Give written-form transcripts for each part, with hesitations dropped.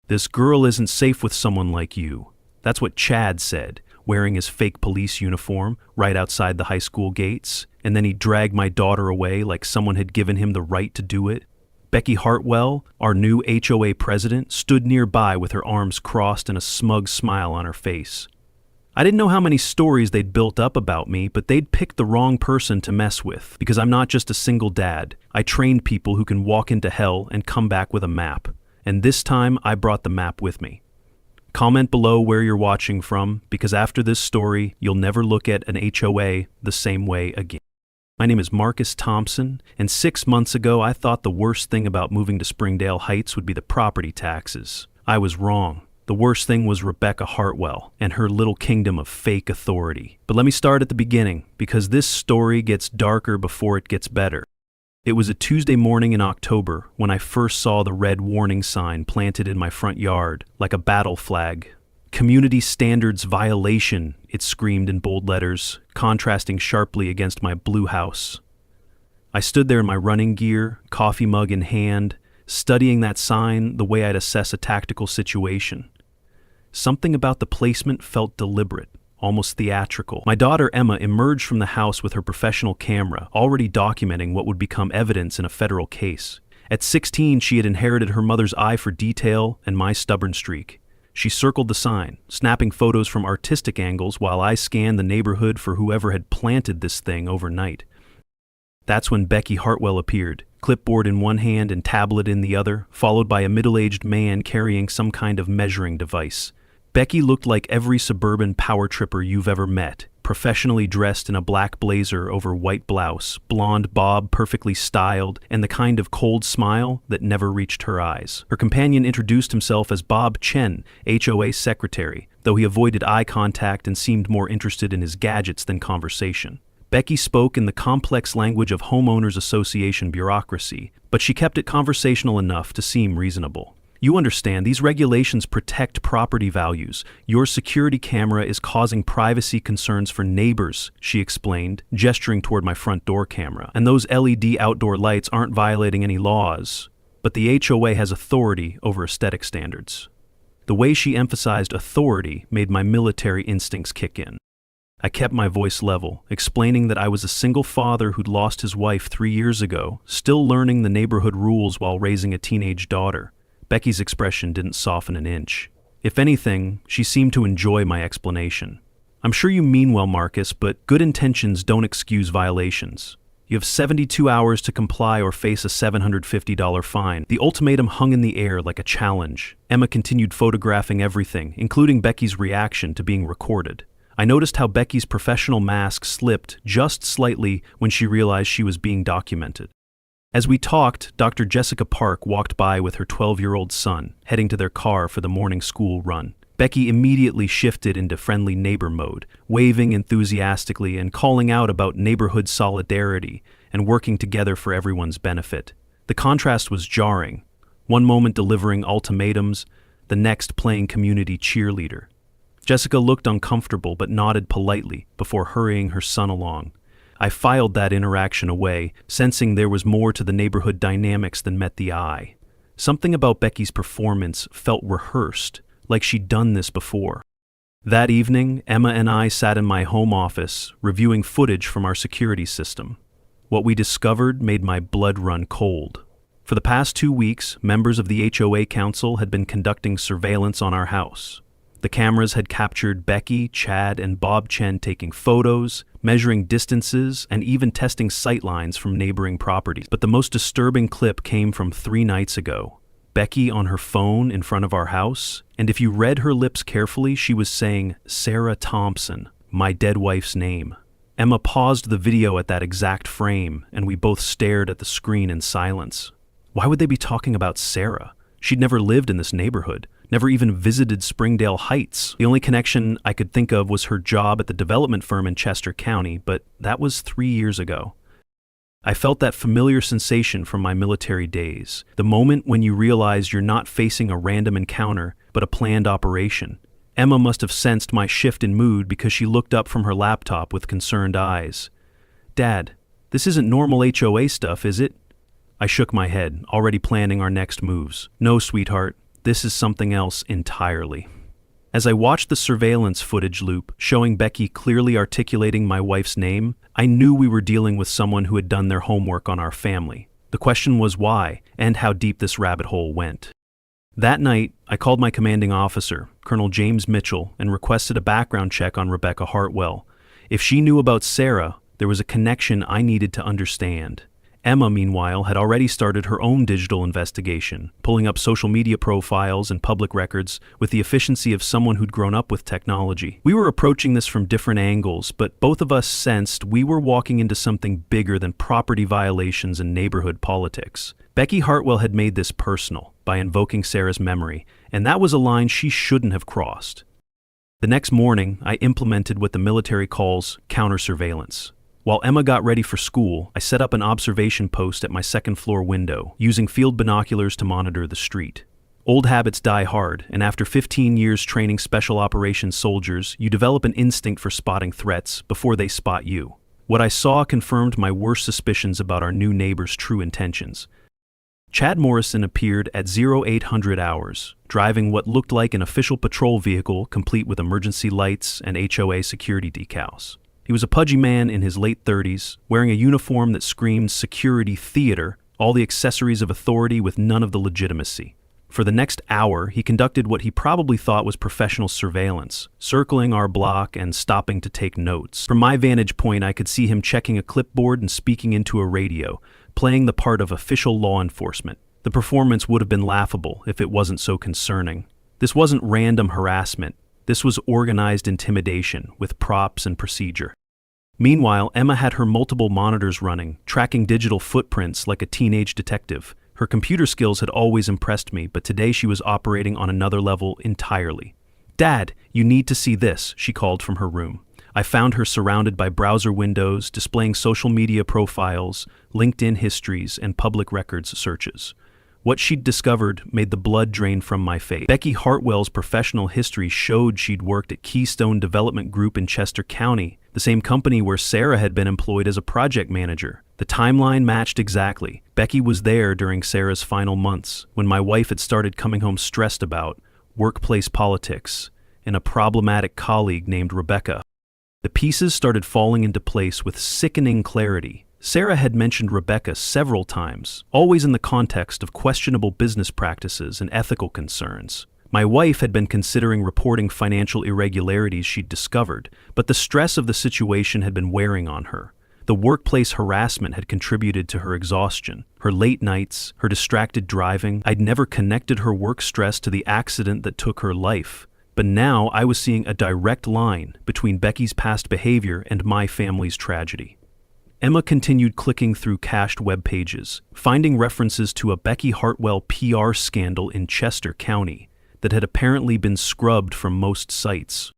"This girl isn't safe with someone like you." That's what Chad said, wearing his fake police uniform right outside the high school gates, and then he dragged my daughter away like someone had given him the right to do it. Becky Hartwell, our new HOA president, stood nearby with her arms crossed and a smug smile on her face. I didn't know how many stories they'd built up about me, but they'd picked the wrong person to mess with, because I'm not just a single dad. I trained people who can walk into hell and come back with a map. And this time, I brought the map with me. Comment below where you're watching from, because after this story, you'll never look at an HOA the same way again. My name is Marcus Thompson, and 6 months ago I thought the worst thing about moving to Springdale Heights would be the property taxes. I was wrong. The worst thing was Rebecca Hartwell and her little kingdom of fake authority. But let me start at the beginning, because this story gets darker before it gets better. It was a Tuesday morning in October when I first saw the red warning sign planted in my front yard, like a battle flag. "Community standards violation," it screamed in bold letters, contrasting sharply against my blue house. I stood there in my running gear, coffee mug in hand, studying that sign the way I'd assess a tactical situation. Something about the placement felt deliberate, almost theatrical. My daughter Emma emerged from the house with her professional camera, already documenting what would become evidence in a federal case. At 16, she had inherited her mother's eye for detail and my stubborn streak. She circled the sign, snapping photos from artistic angles while I scanned the neighborhood for whoever had planted this thing overnight. That's when Becky Hartwell appeared, clipboard in one hand and tablet in the other, followed by a middle-aged man carrying some kind of measuring device. Becky looked like every suburban power tripper you've ever met, professionally dressed in a black blazer over white blouse, blonde bob perfectly styled, and the kind of cold smile that never reached her eyes. Her companion introduced himself as Bob Chen, HOA secretary, though he avoided eye contact and seemed more interested in his gadgets than conversation. Becky spoke in the complex language of homeowners association bureaucracy, but she kept it conversational enough to seem reasonable. "You understand, these regulations protect property values. Your security camera is causing privacy concerns for neighbors," she explained, gesturing toward my front door camera. "And those LED outdoor lights aren't violating any laws. But the HOA has authority over aesthetic standards." The way she emphasized authority made my military instincts kick in. I kept my voice level, explaining that I was a single father who'd lost his wife 3 years ago, still learning the neighborhood rules while raising a teenage daughter. Becky's expression didn't soften an inch. If anything, she seemed to enjoy my explanation. "I'm sure you mean well, Marcus, but good intentions don't excuse violations. You have 72 hours to comply or face a $750 fine." The ultimatum hung in the air like a challenge. Emma continued photographing everything, including Becky's reaction to being recorded. I noticed how Becky's professional mask slipped just slightly when she realized she was being documented. As we talked, Dr. Jessica Park walked by with her 12-year-old son, heading to their car for the morning school run. Becky immediately shifted into friendly neighbor mode, waving enthusiastically and calling out about neighborhood solidarity and working together for everyone's benefit. The contrast was jarring, one moment delivering ultimatums, the next playing community cheerleader. Jessica looked uncomfortable but nodded politely before hurrying her son along. I filed that interaction away, sensing there was more to the neighborhood dynamics than met the eye. Something about Becky's performance felt rehearsed, like she'd done this before. That evening, Emma and I sat in my home office, reviewing footage from our security system. What we discovered made my blood run cold. For the past 2 weeks, members of the HOA Council had been conducting surveillance on our house. The cameras had captured Becky, Chad, and Bob Chen taking photos, measuring distances, and even testing sightlines from neighboring properties. But the most disturbing clip came from 3 nights ago. Becky on her phone in front of our house, and if you read her lips carefully, she was saying, "Sarah Thompson, my dead wife's name." Emma paused the video at that exact frame, and we both stared at the screen in silence. Why would they be talking about Sarah? She'd never lived in this neighborhood, never even visited Springdale Heights. The only connection I could think of was her job at the development firm in Chester County, but that was 3 years ago. I felt that familiar sensation from my military days, the moment when you realize you're not facing a random encounter, but a planned operation. Emma must have sensed my shift in mood because she looked up from her laptop with concerned eyes. "Dad, this isn't normal HOA stuff, is it?" I shook my head, already planning our next moves. "No, sweetheart. This is something else entirely. As I watched the surveillance footage loop, showing Becky clearly articulating my wife's name, I knew we were dealing with someone who had done their homework on our family. The question was why, and how deep this rabbit hole went. That night, I called my commanding officer, Colonel James Mitchell, and requested a background check on Rebecca Hartwell. If she knew about Sarah, there was a connection I needed to understand. Emma, meanwhile, had already started her own digital investigation, pulling up social media profiles and public records with the efficiency of someone who'd grown up with technology. We were approaching this from different angles, but both of us sensed we were walking into something bigger than property violations and neighborhood politics. Becky Hartwell had made this personal by invoking Sarah's memory, and that was a line she shouldn't have crossed. The next morning, I implemented what the military calls counter-surveillance. While Emma got ready for school, I set up an observation post at my second-floor window, using field binoculars to monitor the street. Old habits die hard, and after 15 years training special operations soldiers, you develop an instinct for spotting threats before they spot you. What I saw confirmed my worst suspicions about our new neighbor's true intentions. Chad Morrison appeared at 0800 hours, driving what looked like an official patrol vehicle complete with emergency lights and HOA security decals. He was a pudgy man in his late 30s, wearing a uniform that screamed security theater, all the accessories of authority with none of the legitimacy. For the next hour, he conducted what he probably thought was professional surveillance, circling our block and stopping to take notes. From my vantage point, I could see him checking a clipboard and speaking into a radio, playing the part of official law enforcement. The performance would have been laughable if it wasn't so concerning. This wasn't random harassment. This was organized intimidation with props and procedure. Meanwhile, Emma had her multiple monitors running, tracking digital footprints like a teenage detective. Her computer skills had always impressed me, but today she was operating on another level entirely. "Dad, you need to see this," she called from her room. I found her surrounded by browser windows, displaying social media profiles, LinkedIn histories, and public records searches. What she'd discovered made the blood drain from my face. Becky Hartwell's professional history showed she'd worked at Keystone Development Group in Chester County, the same company where Sarah had been employed as a project manager. The timeline matched exactly. Becky was there during Sarah's final months, when my wife had started coming home stressed about workplace politics and a problematic colleague named Rebecca. The pieces started falling into place with sickening clarity. Sarah had mentioned Rebecca several times, always in the context of questionable business practices and ethical concerns. My wife had been considering reporting financial irregularities she'd discovered, but the stress of the situation had been wearing on her. The workplace harassment had contributed to her exhaustion, her late nights, her distracted driving. I'd never connected her work stress to the accident that took her life. But now I was seeing a direct line between Becky's past behavior and my family's tragedy. Emma continued clicking through cached web pages, finding references to a Becky Hartwell PR scandal in Chester County that had apparently been scrubbed from most sites.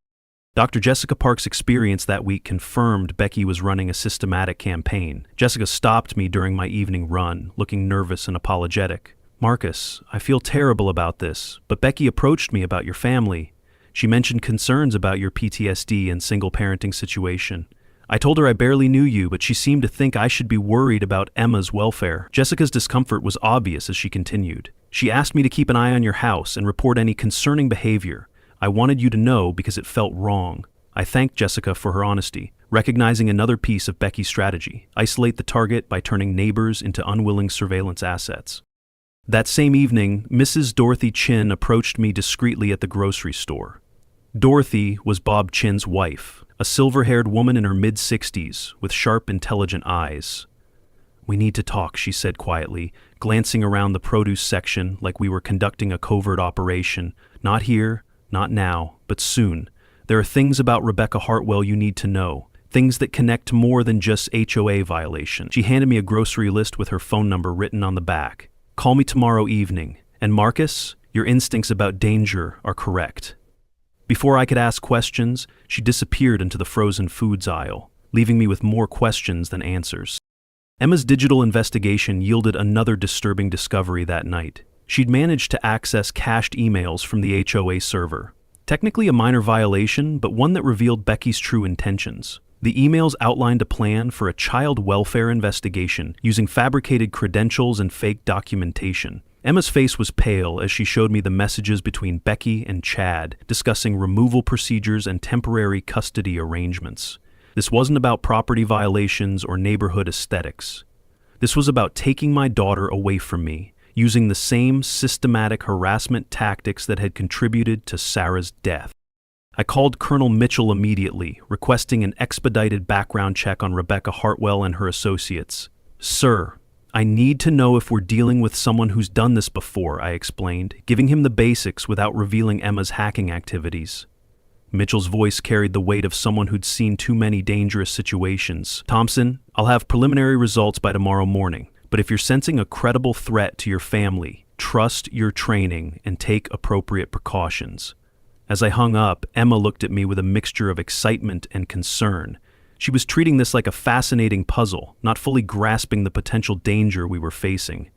Dr. Jessica Park's experience that week confirmed Becky was running a systematic campaign. Jessica stopped me during my evening run, looking nervous and apologetic. "Marcus, I feel terrible about this, but Becky approached me about your family. She mentioned concerns about your PTSD and single parenting situation. I told her I barely knew you, but she seemed to think I should be worried about Emma's welfare." Jessica's discomfort was obvious as she continued. "She asked me to keep an eye on your house and report any concerning behavior. I wanted you to know because it felt wrong." I thanked Jessica for her honesty, recognizing another piece of Becky's strategy: isolate the target by turning neighbors into unwilling surveillance assets. That same evening, Mrs. Dorothy Chin approached me discreetly at the grocery store. Dorothy was Bob Chin's wife, a silver-haired woman in her mid-60s with sharp, intelligent eyes. "We need to talk," she said quietly, glancing around the produce section like we were conducting a covert operation. "Not here, not now, but soon. There are things about Rebecca Hartwell you need to know, things that connect more than just HOA violation." She handed me a grocery list with her phone number written on the back. "Call me tomorrow evening. And Marcus, your instincts about danger are correct." Before I could ask questions, she disappeared into the frozen foods aisle, leaving me with more questions than answers. Emma's digital investigation yielded another disturbing discovery that night. She'd managed to access cached emails from the HOA server. Technically a minor violation, but one that revealed Becky's true intentions. The emails outlined a plan for a child welfare investigation using fabricated credentials and fake documentation. Emma's face was pale as she showed me the messages between Becky and Chad, discussing removal procedures and temporary custody arrangements. This wasn't about property violations or neighborhood aesthetics. This was about taking my daughter away from me, using the same systematic harassment tactics that had contributed to Sarah's death. I called Colonel Mitchell immediately, requesting an expedited background check on Rebecca Hartwell and her associates. "Sir, I need to know if we're dealing with someone who's done this before," I explained, giving him the basics without revealing Emma's hacking activities. Mitchell's voice carried the weight of someone who'd seen too many dangerous situations. "Thompson, I'll have preliminary results by tomorrow morning, but if you're sensing a credible threat to your family, trust your training and take appropriate precautions." As I hung up, Emma looked at me with a mixture of excitement and concern. She was treating this like a fascinating puzzle, not fully grasping the potential danger we were facing.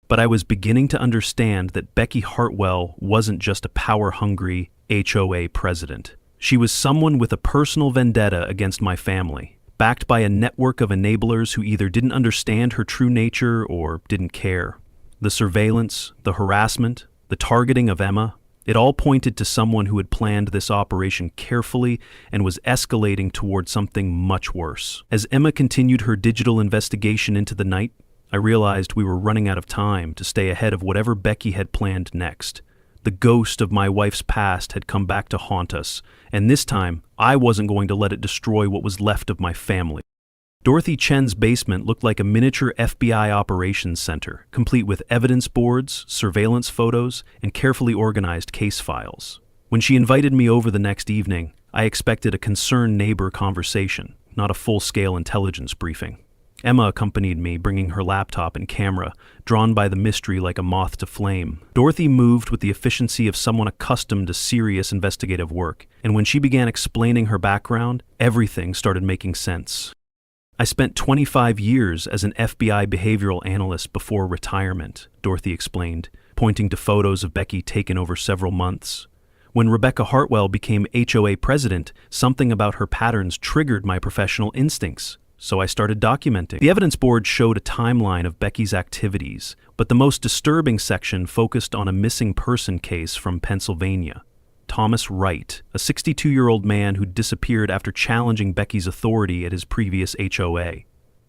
But I was beginning to understand that Becky Hartwell wasn't just a power-hungry HOA president. She was someone with a personal vendetta against my family, backed by a network of enablers who either didn't understand her true nature or didn't care. The surveillance, the harassment, the targeting of Emma, it all pointed to someone who had planned this operation carefully and was escalating toward something much worse. As Emma continued her digital investigation into the night, I realized we were running out of time to stay ahead of whatever Becky had planned next. The ghost of my wife's past had come back to haunt us, and this time, I wasn't going to let it destroy what was left of my family. Dorothy Chen's basement looked like a miniature FBI operations center, complete with evidence boards, surveillance photos, and carefully organized case files. When she invited me over the next evening, I expected a concerned neighbor conversation, not a full-scale intelligence briefing. Emma accompanied me, bringing her laptop and camera, drawn by the mystery like a moth to flame. Dorothy moved with the efficiency of someone accustomed to serious investigative work, and when she began explaining her background, everything started making sense. "I spent 25 years as an FBI behavioral analyst before retirement," Dorothy explained, pointing to photos of Becky taken over several months. "When Rebecca Hartwell became HOA president, something about her patterns triggered my professional instincts. So I started documenting." The evidence board showed a timeline of Becky's activities, but the most disturbing section focused on a missing person case from Pennsylvania. Thomas Wright, a 62-year-old man who disappeared after challenging Becky's authority at his previous HOA.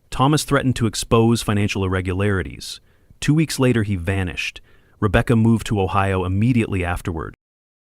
Thomas threatened to expose financial irregularities. 2 weeks later, he vanished. Rebecca moved to Ohio immediately afterward.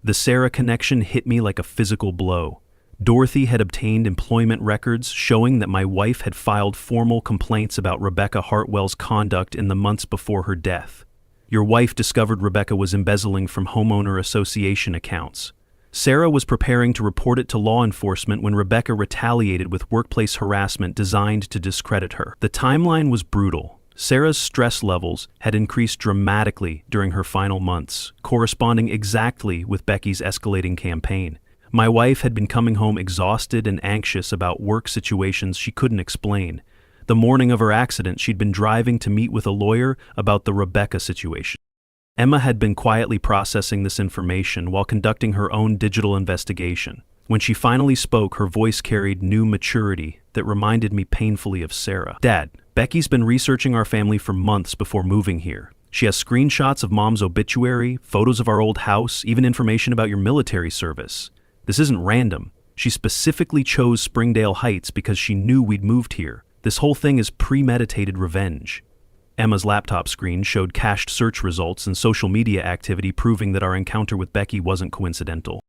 The Sarah connection hit me like a physical blow. Dorothy had obtained employment records showing that my wife had filed formal complaints about Rebecca Hartwell's conduct in the months before her death. Your wife discovered Rebecca was embezzling from homeowner association accounts. Sarah was preparing to report it to law enforcement when Rebecca retaliated with workplace harassment designed to discredit her. The timeline was brutal. Sarah's stress levels had increased dramatically during her final months, corresponding exactly with Becky's escalating campaign. My wife had been coming home exhausted and anxious about work situations she couldn't explain. The morning of her accident, she'd been driving to meet with a lawyer about the Rebecca situation. Emma had been quietly processing this information while conducting her own digital investigation. When she finally spoke, her voice carried new maturity that reminded me painfully of Sarah. "Dad, Becky's been researching our family for months before moving here. She has screenshots of Mom's obituary, photos of our old house, even information about your military service. This isn't random. She specifically chose Springdale Heights because she knew we'd moved here. This whole thing is premeditated revenge." Emma's laptop screen showed cached search results and social media activity proving that our encounter with Becky wasn't coincidental.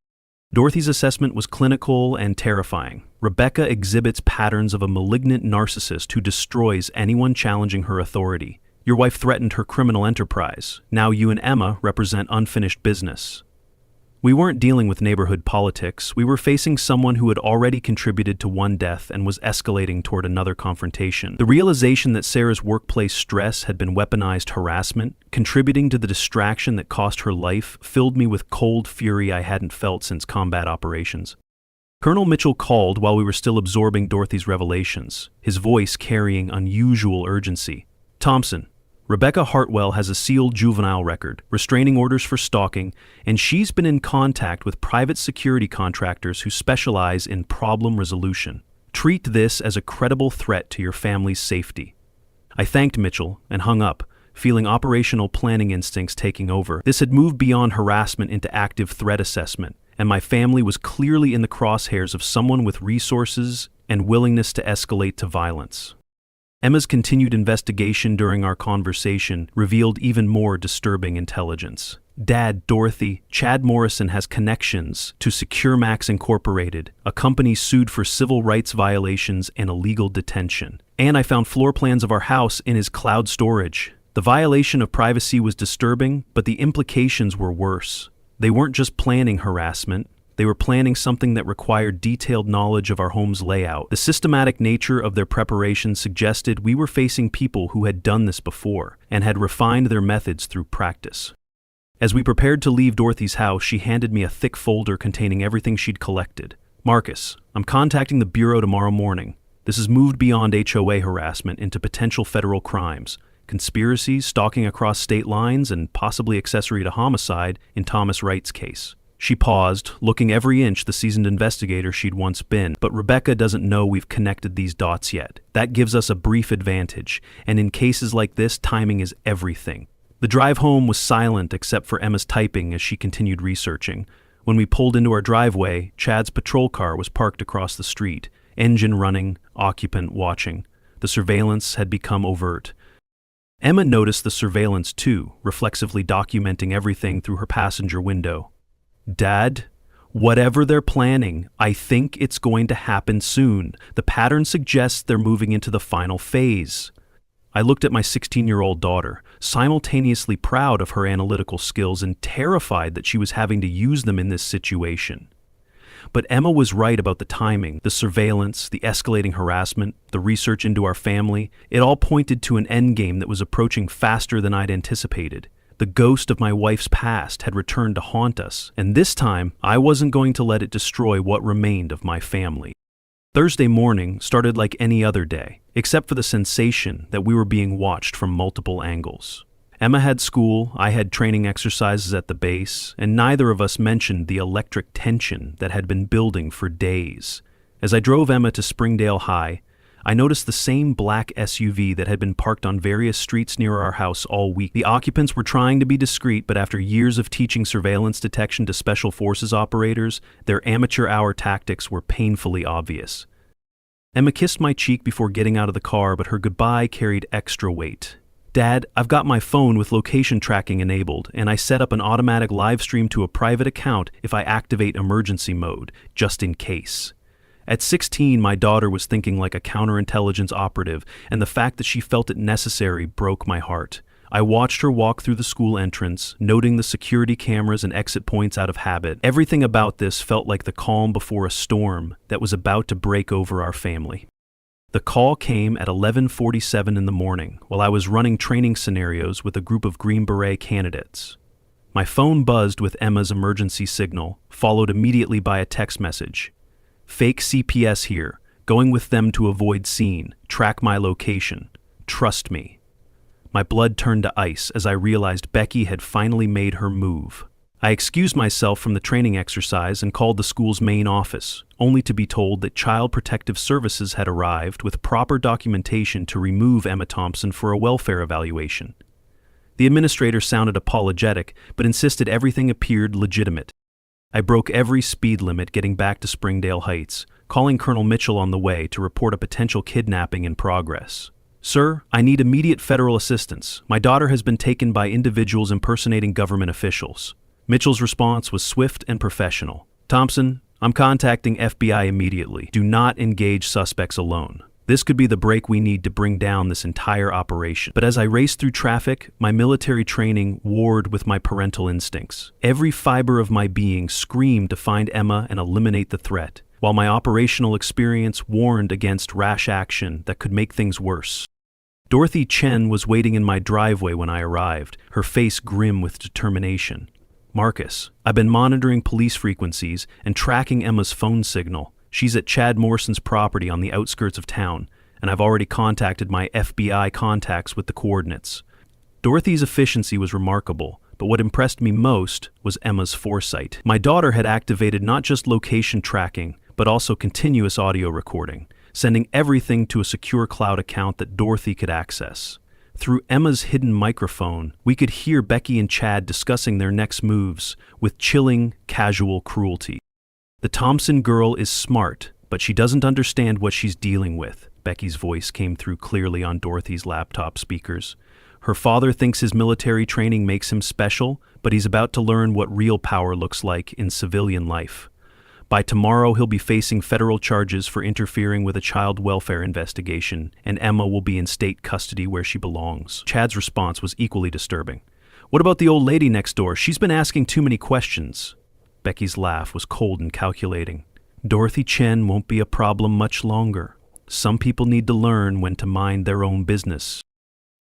Dorothy's assessment was clinical and terrifying. Rebecca exhibits patterns of a malignant narcissist who destroys anyone challenging her authority. Your wife threatened her criminal enterprise. Now you and Emma represent unfinished business. We weren't dealing with neighborhood politics. We were facing someone who had already contributed to one death and was escalating toward another confrontation. The realization that Sarah's workplace stress had been weaponized harassment, contributing to the distraction that cost her life, filled me with cold fury I hadn't felt since combat operations. Colonel Mitchell called while we were still absorbing Dorothy's revelations, his voice carrying unusual urgency. "Thompson, Rebecca Hartwell has a sealed juvenile record, restraining orders for stalking, and she's been in contact with private security contractors who specialize in problem resolution. Treat this as a credible threat to your family's safety." I thanked Mitchell and hung up, feeling operational planning instincts taking over. This had moved beyond harassment into active threat assessment, and my family was clearly in the crosshairs of someone with resources and willingness to escalate to violence. Emma's continued investigation during our conversation revealed even more disturbing intelligence. Dad, Dorothy, Chad Morrison has connections to SecureMax Incorporated, a company sued for civil rights violations and illegal detention. And I found floor plans of our house in his cloud storage. The violation of privacy was disturbing, but the implications were worse. They weren't just planning harassment. They were planning something that required detailed knowledge of our home's layout. The systematic nature of their preparation suggested we were facing people who had done this before and had refined their methods through practice. As we prepared to leave Dorothy's house, she handed me a thick folder containing everything she'd collected. "Marcus, I'm contacting the Bureau tomorrow morning. This has moved beyond HOA harassment into potential federal crimes, conspiracies, stalking across state lines, and possibly accessory to homicide in Thomas Wright's case." She paused, looking every inch the seasoned investigator she'd once been. "But Rebecca doesn't know we've connected these dots yet. That gives us a brief advantage, and in cases like this, timing is everything." The drive home was silent except for Emma's typing as she continued researching. When we pulled into our driveway, Chad's patrol car was parked across the street, engine running, occupant watching. The surveillance had become overt. Emma noticed the surveillance too, reflexively documenting everything through her passenger window. "Dad, whatever they're planning, I think it's going to happen soon. The pattern suggests they're moving into the final phase." I looked at my 16-year-old daughter, simultaneously proud of her analytical skills and terrified that she was having to use them in this situation. But Emma was right about the timing, the surveillance, the escalating harassment, the research into our family. It all pointed to an endgame that was approaching faster than I'd anticipated. The ghost of my wife's past had returned to haunt us, and this time I wasn't going to let it destroy what remained of my family. Thursday morning started like any other day, except for the sensation that we were being watched from multiple angles. Emma had school, I had training exercises at the base, and neither of us mentioned the electric tension that had been building for days. As I drove Emma to Springdale High, I noticed the same black SUV that had been parked on various streets near our house all week. The occupants were trying to be discreet, but after years of teaching surveillance detection to Special Forces operators, their amateur hour tactics were painfully obvious. Emma kissed my cheek before getting out of the car, but her goodbye carried extra weight. "Dad, I've got my phone with location tracking enabled, and I set up an automatic live stream to a private account if I activate emergency mode, just in case." At 16, my daughter was thinking like a counterintelligence operative, and the fact that she felt it necessary broke my heart. I watched her walk through the school entrance, noting the security cameras and exit points out of habit. Everything about this felt like the calm before a storm that was about to break over our family. The call came at 11:47 in the morning, while I was running training scenarios with a group of Green Beret candidates. My phone buzzed with Emma's emergency signal, followed immediately by a text message. "Fake CPS here, going with them to avoid scene, track my location, trust me." My blood turned to ice as I realized Becky had finally made her move. I excused myself from the training exercise and called the school's main office, only to be told that Child Protective Services had arrived with proper documentation to remove Emma Thompson for a welfare evaluation. The administrator sounded apologetic, but insisted everything appeared legitimate. I broke every speed limit getting back to Springdale Heights, calling Colonel Mitchell on the way to report a potential kidnapping in progress. "Sir, I need immediate federal assistance. My daughter has been taken by individuals impersonating government officials." Mitchell's response was swift and professional. "Thompson, I'm contacting FBI immediately. Do not engage suspects alone. This could be the break we need to bring down this entire operation." But as I raced through traffic, my military training warred with my parental instincts. Every fiber of my being screamed to find Emma and eliminate the threat, while my operational experience warned against rash action that could make things worse. Dorothy Chen was waiting in my driveway when I arrived, her face grim with determination. "Marcus, I've been monitoring police frequencies and tracking Emma's phone signal. She's at Chad Morrison's property on the outskirts of town, and I've already contacted my FBI contacts with the coordinates." Dorothy's efficiency was remarkable, but what impressed me most was Emma's foresight. My daughter had activated not just location tracking, but also continuous audio recording, sending everything to a secure cloud account that Dorothy could access. Through Emma's hidden microphone, we could hear Becky and Chad discussing their next moves with chilling, casual cruelty. "The Thompson girl is smart, but she doesn't understand what she's dealing with," Becky's voice came through clearly on Dorothy's laptop speakers. "Her father thinks his military training makes him special, but he's about to learn what real power looks like in civilian life. By tomorrow, he'll be facing federal charges for interfering with a child welfare investigation, and Emma will be in state custody where she belongs." Chad's response was equally disturbing. "What about the old lady next door? She's been asking too many questions." Becky's laugh was cold and calculating. "Dorothy Chen won't be a problem much longer. Some people need to learn when to mind their own business."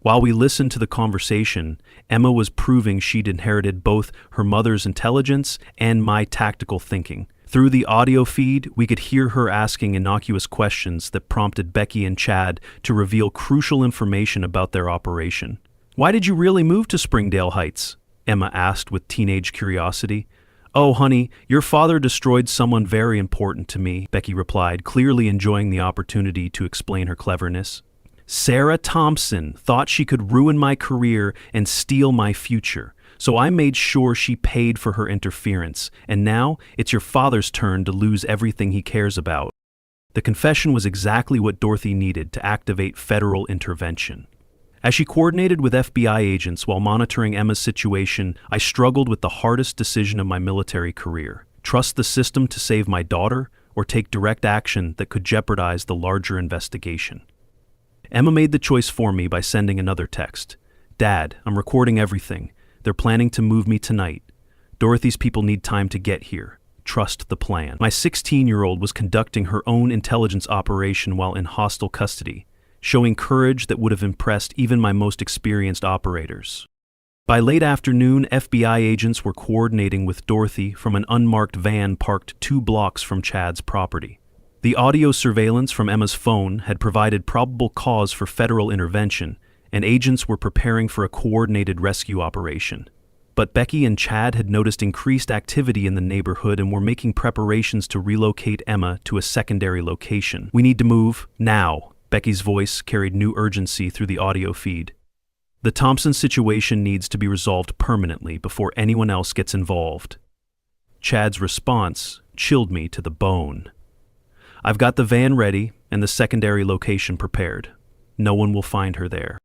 While we listened to the conversation, Emma was proving she'd inherited both her mother's intelligence and my tactical thinking. Through the audio feed, we could hear her asking innocuous questions that prompted Becky and Chad to reveal crucial information about their operation. "Why did you really move to Springdale Heights?" Emma asked with teenage curiosity. "Oh, honey, your father destroyed someone very important to me," Becky replied, clearly enjoying the opportunity to explain her cleverness. "Sarah Thompson thought she could ruin my career and steal my future. So I made sure she paid for her interference, and now it's your father's turn to lose everything he cares about." The confession was exactly what Dorothy needed to activate federal intervention. As she coordinated with FBI agents while monitoring Emma's situation, I struggled with the hardest decision of my military career: trust the system to save my daughter, or take direct action that could jeopardize the larger investigation. Emma made the choice for me by sending another text. "Dad, I'm recording everything. They're planning to move me tonight. Dorothy's people need time to get here. Trust the plan." My 16-year-old was conducting her own intelligence operation while in hostile custody, showing courage that would have impressed even my most experienced operators. By late afternoon, FBI agents were coordinating with Dorothy from an unmarked van parked 2 blocks from Chad's property. The audio surveillance from Emma's phone had provided probable cause for federal intervention, and agents were preparing for a coordinated rescue operation. But Becky and Chad had noticed increased activity in the neighborhood and were making preparations to relocate Emma to a secondary location. "We need to move, now." Becky's voice carried new urgency through the audio feed. "The Thompson situation needs to be resolved permanently before anyone else gets involved." Chad's response chilled me to the bone. "I've got the van ready and the secondary location prepared. No one will find her there."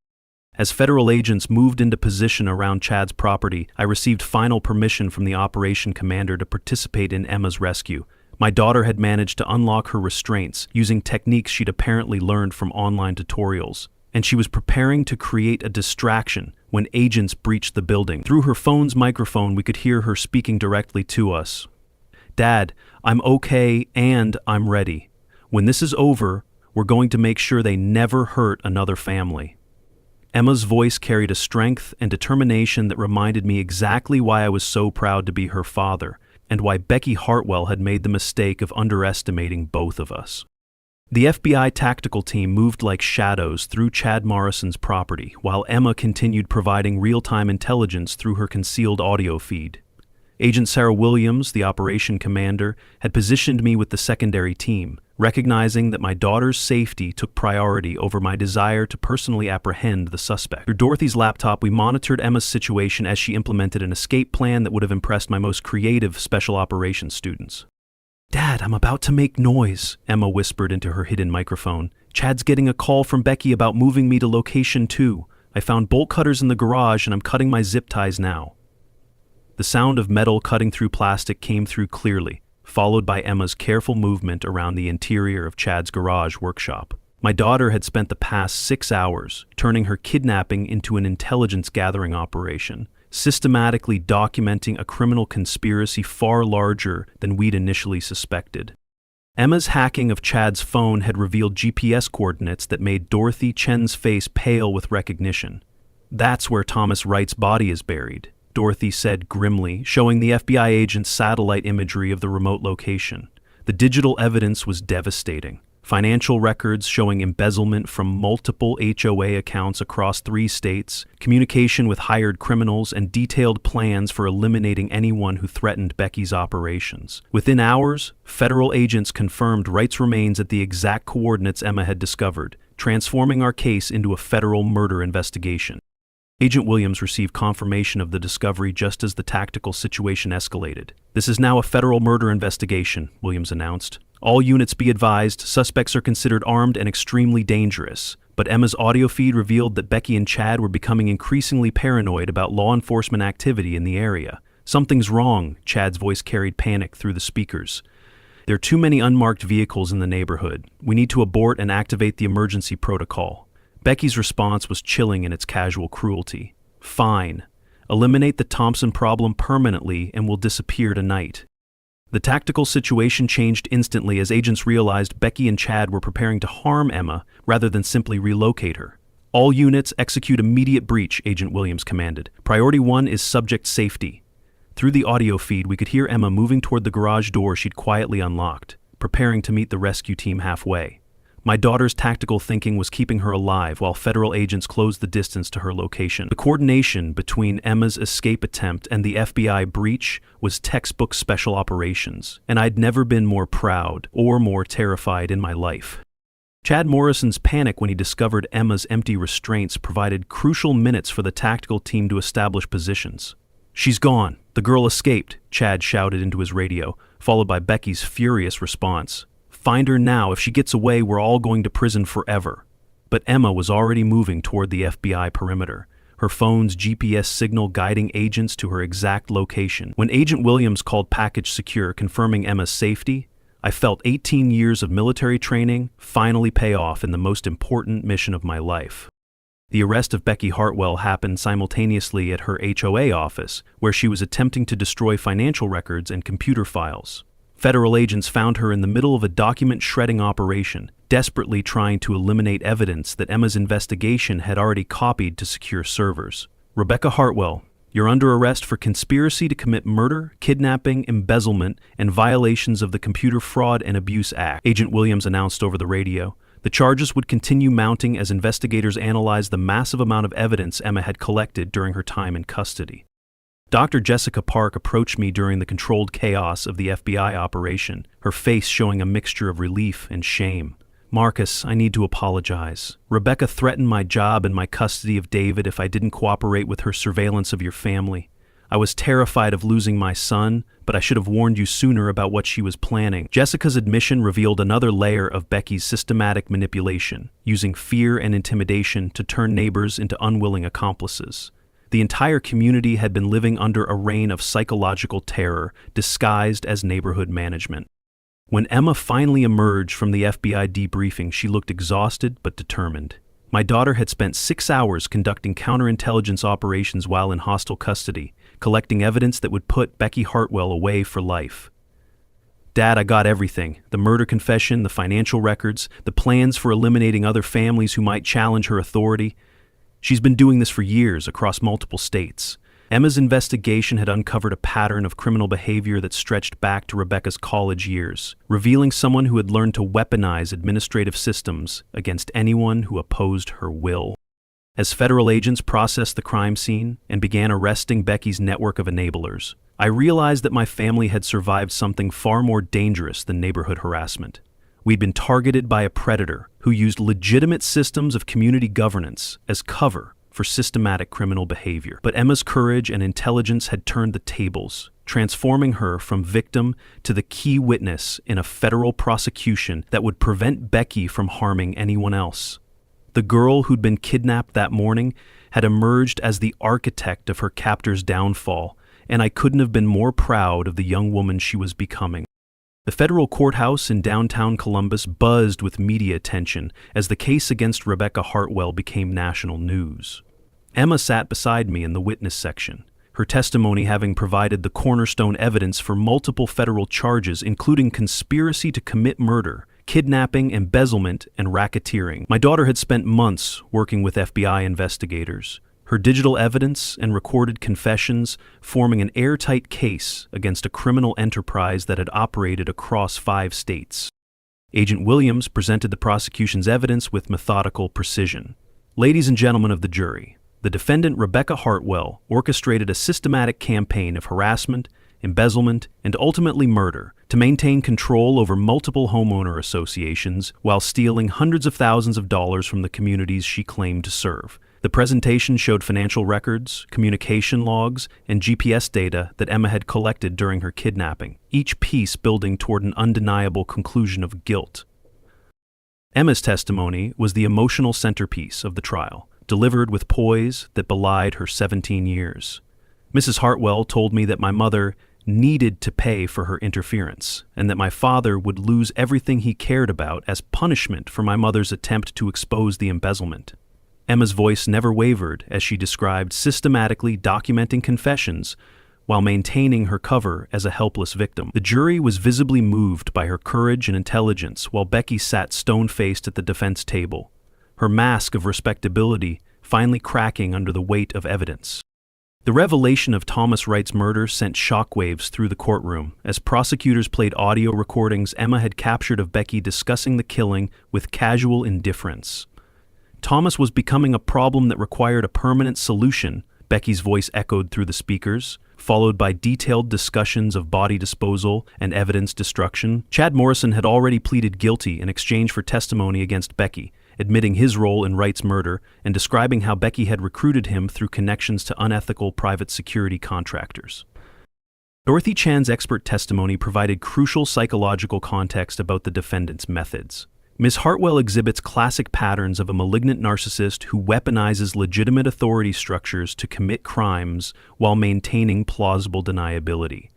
As federal agents moved into position around Chad's property, I received final permission from the operation commander to participate in Emma's rescue. My daughter had managed to unlock her restraints using techniques she'd apparently learned from online tutorials, and she was preparing to create a distraction when agents breached the building. Through her phone's microphone, we could hear her speaking directly to us. "Dad, I'm okay and I'm ready. When this is over, we're going to make sure they never hurt another family." Emma's voice carried a strength and determination that reminded me exactly why I was so proud to be her father, and why Becky Hartwell had made the mistake of underestimating both of us. The FBI tactical team moved like shadows through Chad Morrison's property, while Emma continued providing real-time intelligence through her concealed audio feed. Agent Sarah Williams, the operation commander, had positioned me with the secondary team, recognizing that my daughter's safety took priority over my desire to personally apprehend the suspect. Through Dorothy's laptop, we monitored Emma's situation as she implemented an escape plan that would have impressed my most creative special operations students. "Dad, I'm about to make noise," Emma whispered into her hidden microphone. "Chad's getting a call from Becky about moving me to location 2. I found bolt cutters in the garage and I'm cutting my zip ties now." The sound of metal cutting through plastic came through clearly, followed by Emma's careful movement around the interior of Chad's garage workshop. My daughter had spent the past 6 hours turning her kidnapping into an intelligence-gathering operation, systematically documenting a criminal conspiracy far larger than we'd initially suspected. Emma's hacking of Chad's phone had revealed GPS coordinates that made Dorothy Chen's face pale with recognition. "That's where Thomas Wright's body is buried," Dorothy said grimly, showing the FBI agent's satellite imagery of the remote location. The digital evidence was devastating. Financial records showing embezzlement from multiple HOA accounts across 3 states, communication with hired criminals, and detailed plans for eliminating anyone who threatened Becky's operations. Within hours, federal agents confirmed Wright's remains at the exact coordinates Emma had discovered, transforming our case into a federal murder investigation. Agent Williams received confirmation of the discovery just as the tactical situation escalated. "This is now a federal murder investigation," Williams announced. "All units be advised, suspects are considered armed and extremely dangerous." But Emma's audio feed revealed that Becky and Chad were becoming increasingly paranoid about law enforcement activity in the area. "Something's wrong," Chad's voice carried panic through the speakers. "There are too many unmarked vehicles in the neighborhood. We need to abort and activate the emergency protocol." Becky's response was chilling in its casual cruelty. "Fine. Eliminate the Thompson problem permanently and we'll disappear tonight." The tactical situation changed instantly as agents realized Becky and Chad were preparing to harm Emma rather than simply relocate her. "All units execute immediate breach," Agent Williams commanded. "Priority 1 is subject safety." Through the audio feed, we could hear Emma moving toward the garage door she'd quietly unlocked, preparing to meet the rescue team halfway. My daughter's tactical thinking was keeping her alive while federal agents closed the distance to her location. The coordination between Emma's escape attempt and the FBI breach was textbook special operations, and I'd never been more proud or more terrified in my life. Chad Morrison's panic when he discovered Emma's empty restraints provided crucial minutes for the tactical team to establish positions. "She's gone. The girl escaped," Chad shouted into his radio, followed by Becky's furious response. "Find her now. If she gets away, we're all going to prison forever." But Emma was already moving toward the FBI perimeter, her phone's GPS signal guiding agents to her exact location. When Agent Williams called Package Secure confirming Emma's safety, I felt 18 years of military training finally pay off in the most important mission of my life. The arrest of Becky Hartwell happened simultaneously at her HOA office, where she was attempting to destroy financial records and computer files. Federal agents found her in the middle of a document-shredding operation, desperately trying to eliminate evidence that Emma's investigation had already copied to secure servers. "Rebecca Hartwell, you're under arrest for conspiracy to commit murder, kidnapping, embezzlement, and violations of the Computer Fraud and Abuse Act," Agent Williams announced over the radio. The charges would continue mounting as investigators analyzed the massive amount of evidence Emma had collected during her time in custody. Dr. Jessica Park approached me during the controlled chaos of the FBI operation, her face showing a mixture of relief and shame. "Marcus, I need to apologize. Rebecca threatened my job and my custody of David if I didn't cooperate with her surveillance of your family. I was terrified of losing my son, but I should have warned you sooner about what she was planning." Jessica's admission revealed another layer of Becky's systematic manipulation, using fear and intimidation to turn neighbors into unwilling accomplices. The entire community had been living under a reign of psychological terror disguised as neighborhood management. When Emma finally emerged from the FBI debriefing, she looked exhausted but determined. My daughter had spent 6 hours conducting counterintelligence operations while in hostile custody, collecting evidence that would put Becky Hartwell away for life. "Dad, I got everything. The murder confession, the financial records, the plans for eliminating other families who might challenge her authority. She's been doing this for years across multiple states." Emma's investigation had uncovered a pattern of criminal behavior that stretched back to Rebecca's college years, revealing someone who had learned to weaponize administrative systems against anyone who opposed her will. As federal agents processed the crime scene and began arresting Becky's network of enablers, I realized that my family had survived something far more dangerous than neighborhood harassment. We'd been targeted by a predator who used legitimate systems of community governance as cover for systematic criminal behavior. But Emma's courage and intelligence had turned the tables, transforming her from victim to the key witness in a federal prosecution that would prevent Becky from harming anyone else. The girl who'd been kidnapped that morning had emerged as the architect of her captor's downfall, and I couldn't have been more proud of the young woman she was becoming. The federal courthouse in downtown Columbus buzzed with media attention as the case against Rebecca Hartwell became national news. Emma sat beside me in the witness section, her testimony having provided the cornerstone evidence for multiple federal charges, including conspiracy to commit murder, kidnapping, embezzlement, and racketeering. My daughter had spent months working with FBI investigators, her digital evidence and recorded confessions forming an airtight case against a criminal enterprise that had operated across 5 states. Agent Williams presented the prosecution's evidence with methodical precision. Ladies and gentlemen of the jury, the defendant Rebecca Hartwell orchestrated a systematic campaign of harassment, embezzlement, and ultimately murder to maintain control over multiple homeowner associations while stealing hundreds of thousands of dollars from the communities she claimed to serve. The presentation showed financial records, communication logs, and GPS data that Emma had collected during her kidnapping, each piece building toward an undeniable conclusion of guilt. Emma's testimony was the emotional centerpiece of the trial, delivered with poise that belied her 17 years. Mrs. Hartwell told me that my mother needed to pay for her interference, and that my father would lose everything he cared about as punishment for my mother's attempt to expose the embezzlement. Emma's voice never wavered as she described systematically documenting confessions while maintaining her cover as a helpless victim. The jury was visibly moved by her courage and intelligence while Becky sat stone-faced at the defense table, her mask of respectability finally cracking under the weight of evidence. The revelation of Thomas Wright's murder sent shockwaves through the courtroom as prosecutors played audio recordings Emma had captured of Becky discussing the killing with casual indifference. Thomas was becoming a problem that required a permanent solution, Becky's voice echoed through the speakers, followed by detailed discussions of body disposal and evidence destruction. Chad Morrison had already pleaded guilty in exchange for testimony against Becky, admitting his role in Wright's murder and describing how Becky had recruited him through connections to unethical private security contractors. Dorothy Chan's expert testimony provided crucial psychological context about the defendant's methods. Ms. Hartwell exhibits classic patterns of a malignant narcissist who weaponizes legitimate authority structures to commit crimes while maintaining plausible deniability.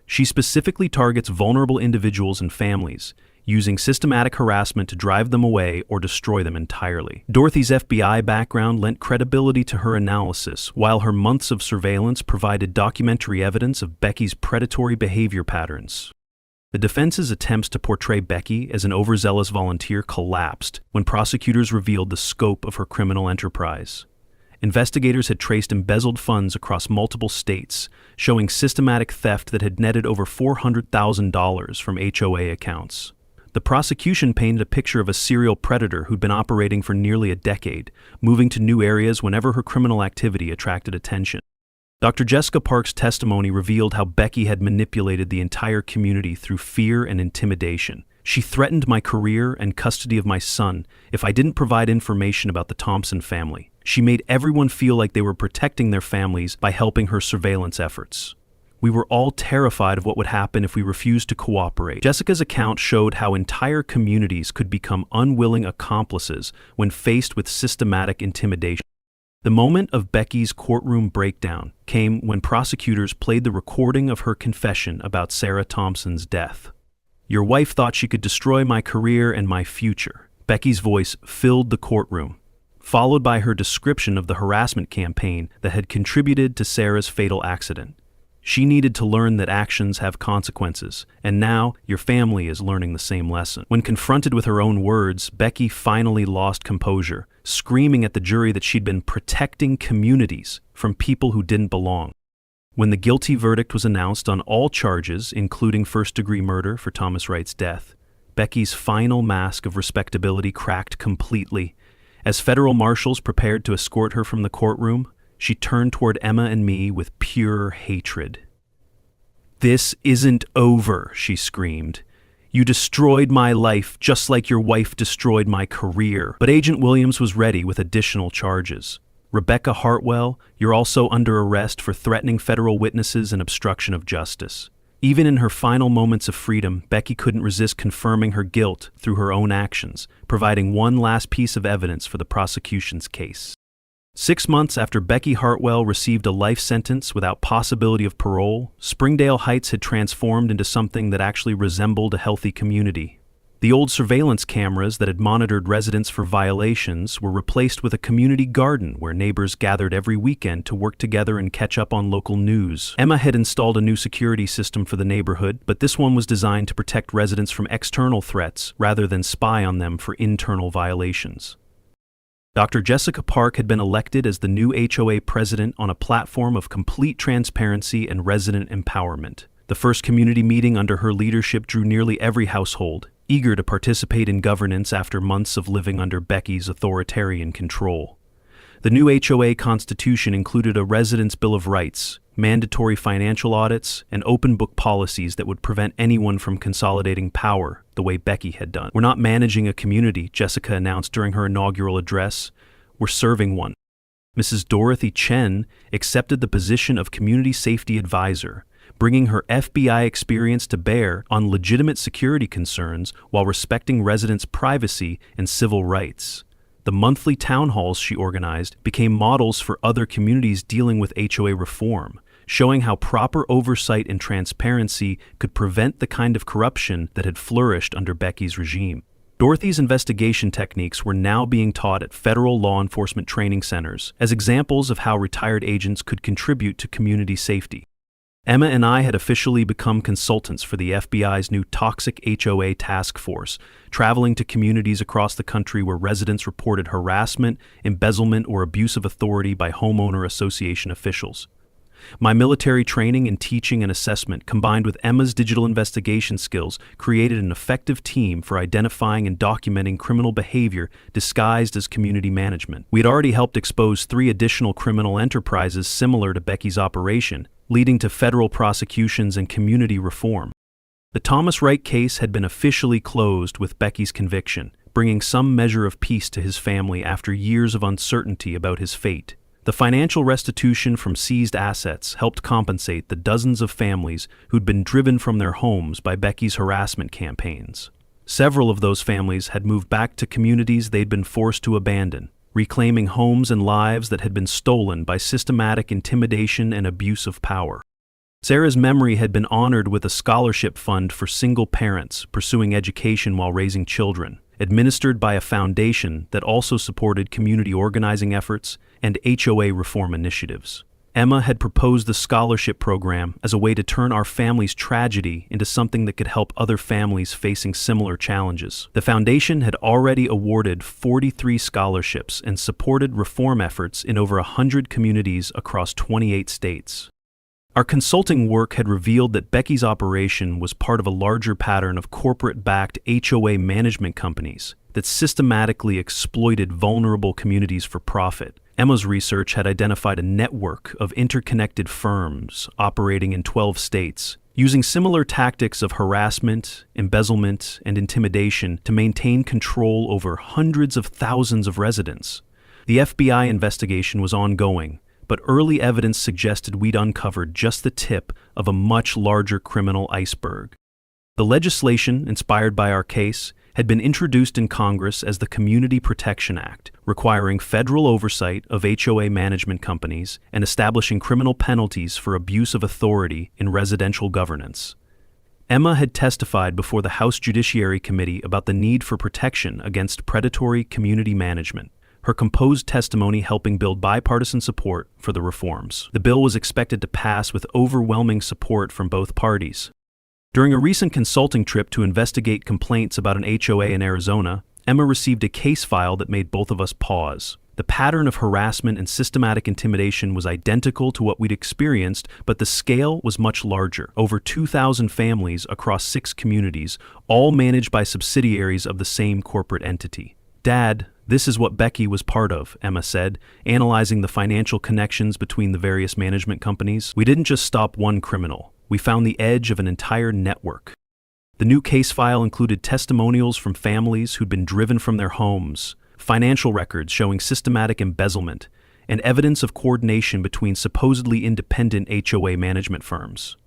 She specifically targets vulnerable individuals and families, using systematic harassment to drive them away or destroy them entirely. Dorothy's FBI background lent credibility to her analysis, while her months of surveillance provided documentary evidence of Becky's predatory behavior patterns. The defense's attempts to portray Becky as an overzealous volunteer collapsed when prosecutors revealed the scope of her criminal enterprise. Investigators had traced embezzled funds across multiple states, showing systematic theft that had netted over $400,000 from HOA accounts. The prosecution painted a picture of a serial predator who'd been operating for nearly a decade, moving to new areas whenever her criminal activity attracted attention. Dr. Jessica Park's testimony revealed how Becky had manipulated the entire community through fear and intimidation. She threatened my career and custody of my son if I didn't provide information about the Thompson family. She made everyone feel like they were protecting their families by helping her surveillance efforts. We were all terrified of what would happen if we refused to cooperate. Jessica's account showed how entire communities could become unwilling accomplices when faced with systematic intimidation. The moment of Becky's courtroom breakdown came when prosecutors played the recording of her confession about Sarah Thompson's death. "Your wife thought she could destroy my career and my future." Becky's voice filled the courtroom, followed by her description of the harassment campaign that had contributed to Sarah's fatal accident. She needed to learn that actions have consequences, and now your family is learning the same lesson. When confronted with her own words, Becky finally lost composure, screaming at the jury that she'd been protecting communities from people who didn't belong. When the guilty verdict was announced on all charges, including first-degree murder for Thomas Wright's death, Becky's final mask of respectability cracked completely. As federal marshals prepared to escort her from the courtroom, she turned toward Emma and me with pure hatred. "This isn't over," she screamed. "You destroyed my life just like your wife destroyed my career." But Agent Williams was ready with additional charges. "Rebecca Hartwell, you're also under arrest for threatening federal witnesses and obstruction of justice." Even in her final moments of freedom, Becky couldn't resist confirming her guilt through her own actions, providing one last piece of evidence for the prosecution's case. 6 months after Becky Hartwell received a life sentence without possibility of parole, Springdale Heights had transformed into something that actually resembled a healthy community. The old surveillance cameras that had monitored residents for violations were replaced with a community garden where neighbors gathered every weekend to work together and catch up on local news. Emma had installed a new security system for the neighborhood, but this one was designed to protect residents from external threats rather than spy on them for internal violations. Dr. Jessica Park had been elected as the new HOA president on a platform of complete transparency and resident empowerment. The first community meeting under her leadership drew nearly every household, eager to participate in governance after months of living under Becky's authoritarian control. The new HOA constitution included a residents' bill of rights, mandatory financial audits, and open book policies that would prevent anyone from consolidating power the way Becky had done. "We're not managing a community," Jessica announced during her inaugural address. "We're serving one." Mrs. Dorothy Chen accepted the position of Community Safety Advisor, bringing her FBI experience to bear on legitimate security concerns while respecting residents' privacy and civil rights. The monthly town halls she organized became models for other communities dealing with HOA reform, showing how proper oversight and transparency could prevent the kind of corruption that had flourished under Becky's regime. Dorothy's investigation techniques were now being taught at federal law enforcement training centers as examples of how retired agents could contribute to community safety. Emma and I had officially become consultants for the FBI's new Toxic HOA task force, traveling to communities across the country where residents reported harassment, embezzlement, or abuse of authority by homeowner association officials. My military training in teaching and assessment, combined with Emma's digital investigation skills, created an effective team for identifying and documenting criminal behavior disguised as community management. We had already helped expose 3 additional criminal enterprises similar to Becky's operation, leading to federal prosecutions and community reform. The Thomas Wright case had been officially closed with Becky's conviction, bringing some measure of peace to his family after years of uncertainty about his fate. The financial restitution from seized assets helped compensate the dozens of families who'd been driven from their homes by Becky's harassment campaigns. Several of those families had moved back to communities they'd been forced to abandon, reclaiming homes and lives that had been stolen by systematic intimidation and abuse of power. Sarah's memory had been honored with a scholarship fund for single parents pursuing education while raising children, administered by a foundation that also supported community organizing efforts and HOA reform initiatives. Emma had proposed the scholarship program as a way to turn our family's tragedy into something that could help other families facing similar challenges. The foundation had already awarded 43 scholarships and supported reform efforts in over 100 communities across 28 states. Our consulting work had revealed that Becky's operation was part of a larger pattern of corporate-backed HOA management companies that systematically exploited vulnerable communities for profit. Emma's research had identified a network of interconnected firms operating in 12 states, using similar tactics of harassment, embezzlement, and intimidation to maintain control over hundreds of thousands of residents. The FBI investigation was ongoing, but early evidence suggested we'd uncovered just the tip of a much larger criminal iceberg. The legislation, inspired by our case, had been introduced in Congress as the Community Protection Act, requiring federal oversight of HOA management companies and establishing criminal penalties for abuse of authority in residential governance. Emma had testified before the House Judiciary Committee about the need for protection against predatory community management, her composed testimony helping build bipartisan support for the reforms. The bill was expected to pass with overwhelming support from both parties. During a recent consulting trip to investigate complaints about an HOA in Arizona, Emma received a case file that made both of us pause. The pattern of harassment and systematic intimidation was identical to what we'd experienced, but the scale was much larger. Over 2,000 families across 6 communities, all managed by subsidiaries of the same corporate entity. "Dad, this is what Becky was part of," Emma said, analyzing the financial connections between the various management companies. "We didn't just stop one criminal. We found the edge of an entire network." The new case file included testimonials from families who'd been driven from their homes, financial records showing systematic embezzlement, and evidence of coordination between supposedly independent HOA management firms.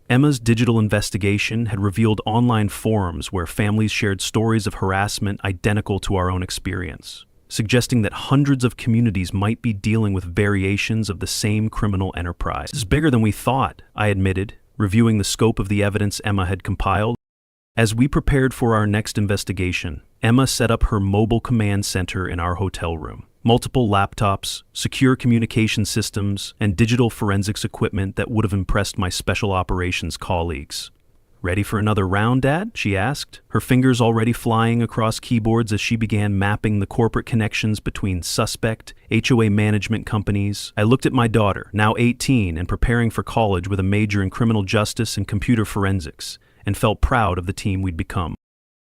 Emma's digital investigation had revealed online forums where families shared stories of harassment identical to our own experience, suggesting that hundreds of communities might be dealing with variations of the same criminal enterprise. "This is bigger than we thought," I admitted, reviewing the scope of the evidence Emma had compiled. As we prepared for our next investigation, Emma set up her mobile command center in our hotel room. Multiple laptops, secure communication systems, and digital forensics equipment that would have impressed my special operations colleagues. "Ready for another round, Dad?" she asked, her fingers already flying across keyboards as she began mapping the corporate connections between suspect HOA management companies. I looked at my daughter, now 18 and preparing for college with a major in criminal justice and computer forensics, and felt proud of the team we'd become.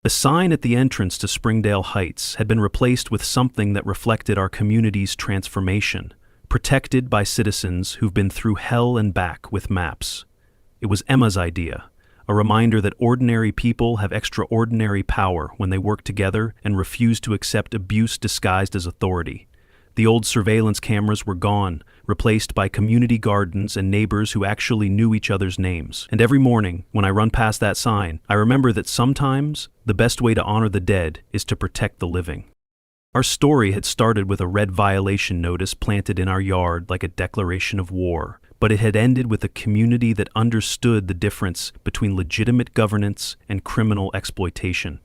The sign at the entrance to Springdale Heights had been replaced with something that reflected our community's transformation, protected by citizens who've been through hell and back with maps. It was Emma's idea, a reminder that ordinary people have extraordinary power when they work together and refuse to accept abuse disguised as authority. The old surveillance cameras were gone, replaced by community gardens and neighbors who actually knew each other's names. And every morning, when I run past that sign, I remember that sometimes the best way to honor the dead is to protect the living. Our story had started with a red violation notice planted in our yard like a declaration of war, but it had ended with a community that understood the difference between legitimate governance and criminal exploitation.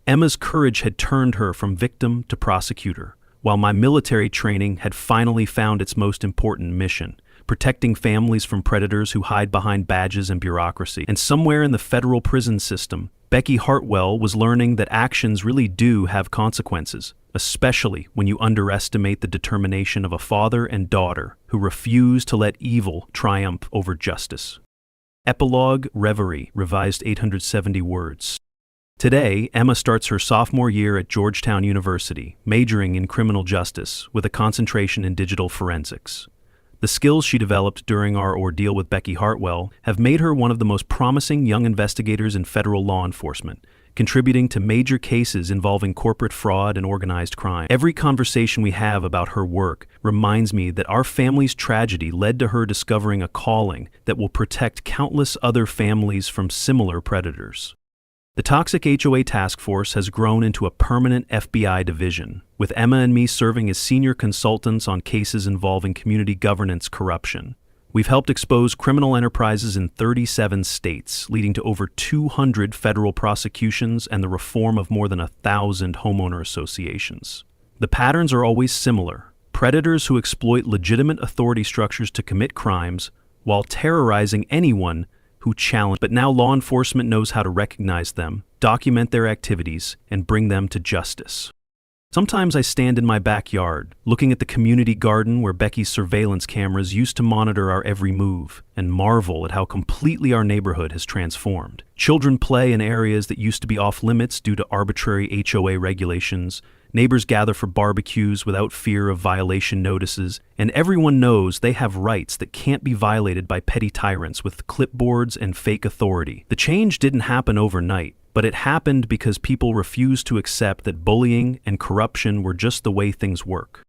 Emma's courage had turned her from victim to prosecutor, while my military training had finally found its most important mission, protecting families from predators who hide behind badges and bureaucracy. And somewhere in the federal prison system, Becky Hartwell was learning that actions really do have consequences, especially when you underestimate the determination of a father and daughter who refuse to let evil triumph over justice. Epilogue Reverie, revised 870 words. Today, Emma starts her sophomore year at Georgetown University, majoring in criminal justice with a concentration in digital forensics. The skills she developed during our ordeal with Becky Hartwell have made her one of the most promising young investigators in federal law enforcement, contributing to major cases involving corporate fraud and organized crime. Every conversation we have about her work reminds me that our family's tragedy led to her discovering a calling that will protect countless other families from similar predators. The Toxic HOA Task Force has grown into a permanent FBI division, with Emma and me serving as senior consultants on cases involving community governance corruption. We've helped expose criminal enterprises in 37 states, leading to over 200 federal prosecutions and the reform of more than 1,000 homeowner associations. The patterns are always similar: predators who exploit legitimate authority structures to commit crimes while terrorizing anyone who challenge. But now law enforcement knows how to recognize them, document their activities, and bring them to justice. Sometimes I stand in my backyard, looking at the community garden where Becky's surveillance cameras used to monitor our every move, and marvel at how completely our neighborhood has transformed. Children play in areas that used to be off-limits due to arbitrary HOA regulations. Neighbors gather for barbecues without fear of violation notices, and everyone knows they have rights that can't be violated by petty tyrants with clipboards and fake authority. The change didn't happen overnight, but it happened because people refused to accept that bullying and corruption were just the way things work.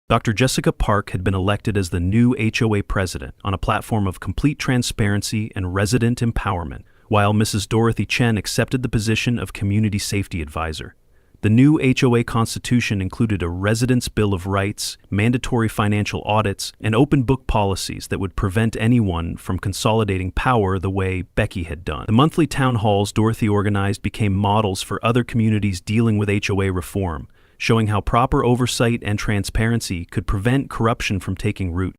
Dr. Jessica Park had been elected as the new HOA president on a platform of complete transparency and resident empowerment, while Mrs. Dorothy Chen accepted the position of community safety advisor. The new HOA constitution included a residents' bill of rights, mandatory financial audits, and open book policies that would prevent anyone from consolidating power the way Becky had done. The monthly town halls Dorothy organized became models for other communities dealing with HOA reform, showing how proper oversight and transparency could prevent corruption from taking root.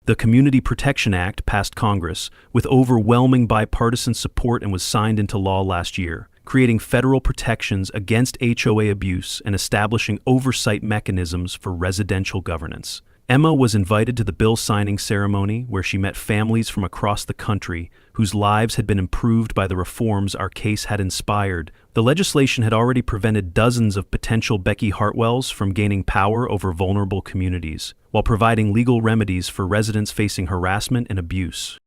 The Community Protection Act passed Congress with overwhelming bipartisan support and was signed into law last year, creating federal protections against HOA abuse and establishing oversight mechanisms for residential governance. Emma was invited to the bill signing ceremony, where she met families from across the country whose lives had been improved by the reforms our case had inspired. The legislation had already prevented dozens of potential Becky Hartwells from gaining power over vulnerable communities, while providing legal remedies for residents facing harassment and abuse.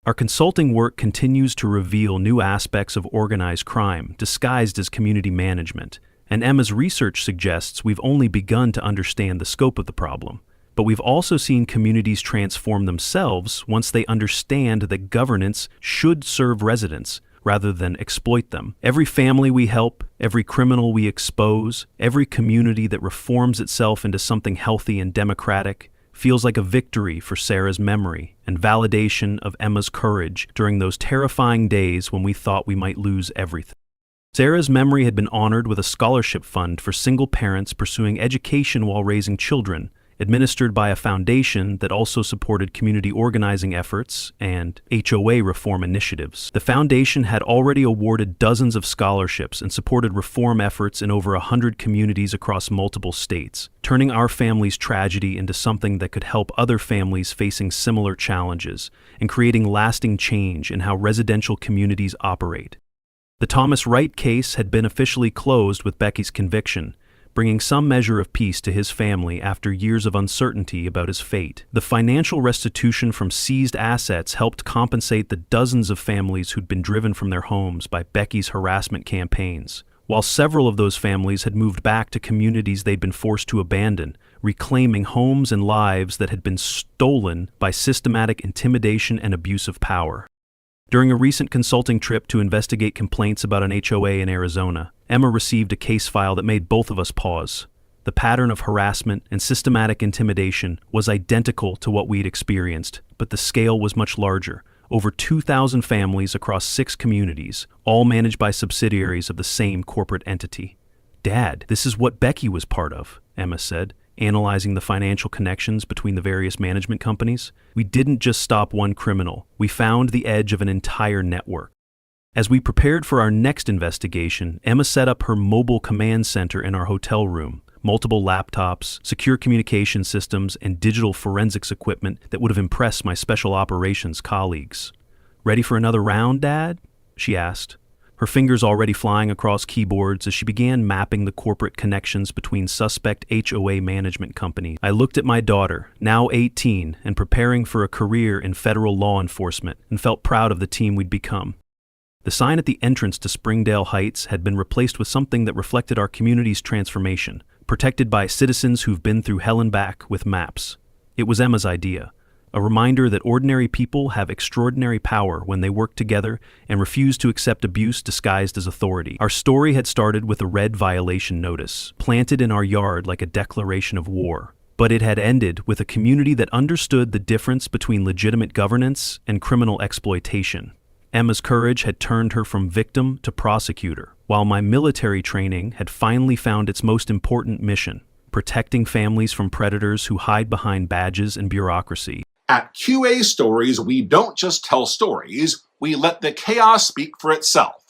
Our consulting work continues to reveal new aspects of organized crime disguised as community management, and Emma's research suggests we've only begun to understand the scope of the problem. But we've also seen communities transform themselves once they understand that governance should serve residents rather than exploit them. Every family we help, every criminal we expose, every community that reforms itself into something healthy and democratic feels like a victory for Sarah's memory and validation of Emma's courage during those terrifying days when we thought we might lose everything. Sarah's memory had been honored with a scholarship fund for single parents pursuing education while raising children, administered by a foundation that also supported community organizing efforts and HOA reform initiatives. The foundation had already awarded dozens of scholarships and supported reform efforts in over 100 communities across multiple states, turning our family's tragedy into something that could help other families facing similar challenges and creating lasting change in how residential communities operate. The Thomas Wright case had been officially closed with Becky's conviction, bringing some measure of peace to his family after years of uncertainty about his fate. The financial restitution from seized assets helped compensate the dozens of families who'd been driven from their homes by Becky's harassment campaigns, while several of those families had moved back to communities they'd been forced to abandon, reclaiming homes and lives that had been stolen by systematic intimidation and abuse of power. During a recent consulting trip to investigate complaints about an HOA in Arizona, Emma received a case file that made both of us pause. The pattern of harassment and systematic intimidation was identical to what we'd experienced, but the scale was much larger. Over 2,000 families across 6 communities, all managed by subsidiaries of the same corporate entity. "Dad, this is what Becky was part of," Emma said, analyzing the financial connections between the various management companies. "We didn't just stop one criminal, we found the edge of an entire network." As we prepared for our next investigation, Emma set up her mobile command center in our hotel room. Multiple laptops, secure communication systems, and digital forensics equipment that would have impressed my special operations colleagues. "Ready for another round, Dad?" she asked, her fingers already flying across keyboards as she began mapping the corporate connections between suspect HOA management companies. I looked at my daughter, now 18 and preparing for a career in federal law enforcement, and felt proud of the team we'd become. The sign at the entrance to Springdale Heights had been replaced with something that reflected our community's transformation, protected by citizens who've been through hell and back with maps. It was Emma's idea, a reminder that ordinary people have extraordinary power when they work together and refuse to accept abuse disguised as authority. Our story had started with a red violation notice, planted in our yard like a declaration of war. But it had ended with a community that understood the difference between legitimate governance and criminal exploitation. Emma's courage had turned her from victim to prosecutor, while my military training had finally found its most important mission, protecting families from predators who hide behind badges and bureaucracy. At QA Stories, we don't just tell stories, we let the chaos speak for itself.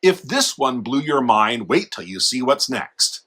If this one blew your mind, wait till you see what's next.